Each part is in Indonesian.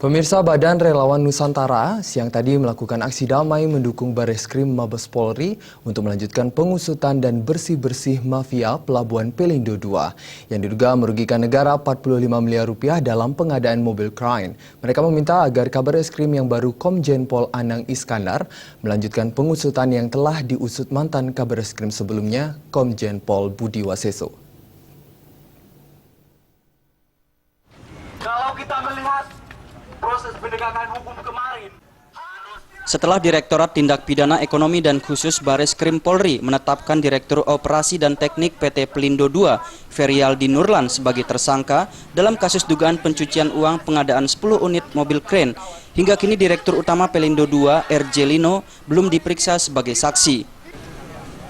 Pemirsa, Badan Relawan Nusantara siang tadi melakukan aksi damai mendukung Bareskrim Mabes Polri untuk melanjutkan pengusutan dan bersih-bersih mafia Pelabuhan Pelindo II yang diduga merugikan negara 45 miliar rupiah dalam pengadaan mobil Crane. Mereka meminta agar Kabareskrim yang baru Komjen Pol Anang Iskandar melanjutkan pengusutan yang telah diusut mantan Kabareskrim sebelumnya, Komjen Pol Budi Waseso. Kalau kita melihat proses penegakan hukum kemarin. Setelah Direktorat Tindak Pidana Ekonomi dan Khusus Bareskrim Polri menetapkan Direktur Operasi dan Teknik PT Pelindo II, Ferialdi Nurlan sebagai tersangka dalam kasus dugaan pencucian uang pengadaan 10 unit mobil Crane, hingga kini Direktur Utama Pelindo II, R.J. Lino, belum diperiksa sebagai saksi.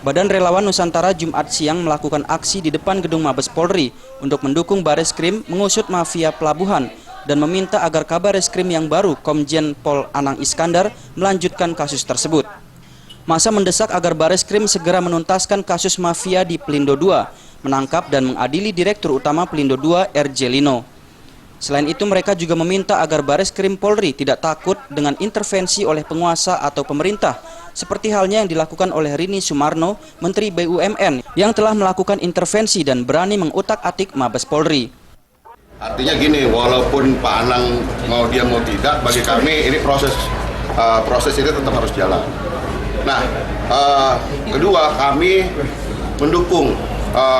Badan Relawan Nusantara Jumat siang melakukan aksi di depan gedung Mabes Polri untuk mendukung Bareskrim mengusut mafia pelabuhan dan meminta agar Kabareskrim yang baru Komjen Pol Anang Iskandar melanjutkan kasus tersebut. Masa mendesak agar Bareskrim segera menuntaskan kasus mafia di Pelindo II, menangkap dan mengadili Direktur Utama Pelindo II, R.J. Lino. Selain itu, mereka juga meminta agar Bareskrim Polri tidak takut dengan intervensi oleh penguasa atau pemerintah, seperti halnya yang dilakukan oleh Rini Sumarno, Menteri BUMN, yang telah melakukan intervensi dan berani mengutak-atik Mabes Polri. Artinya gini, walaupun Pak Anang mau dia mau tidak, bagi kami ini proses ini tetap harus jalan. Nah, kedua, kami mendukung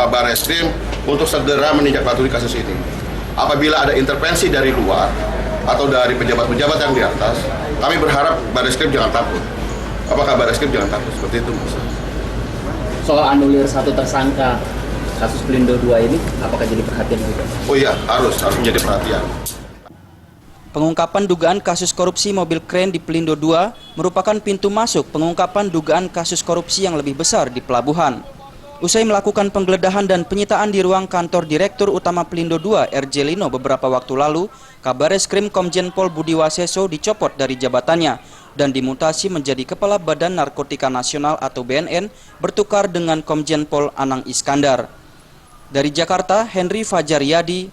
Bareskrim untuk segera menindaklanjuti kasus ini. Apabila ada intervensi dari luar atau dari pejabat-pejabat yang di atas, kami berharap Bareskrim jangan takut. Apakah Bareskrim jangan takut? Seperti itu, Mas. Soal anulir satu tersangka kasus Pelindo II ini, apakah jadi perhatian juga? Oh iya, harus menjadi perhatian. Pengungkapan dugaan kasus korupsi mobil Crane di Pelindo II merupakan pintu masuk pengungkapan dugaan kasus korupsi yang lebih besar di pelabuhan. Usai melakukan penggeledahan dan penyitaan di ruang kantor Direktur Utama Pelindo II, R.J. Lino beberapa waktu lalu, Kabareskrim Komjen Pol Budi Waseso dicopot dari jabatannya dan dimutasi menjadi Kepala Badan Narkotika Nasional atau BNN, bertukar dengan Komjen Pol Anang Iskandar. Dari Jakarta, Henry Fajaryadi.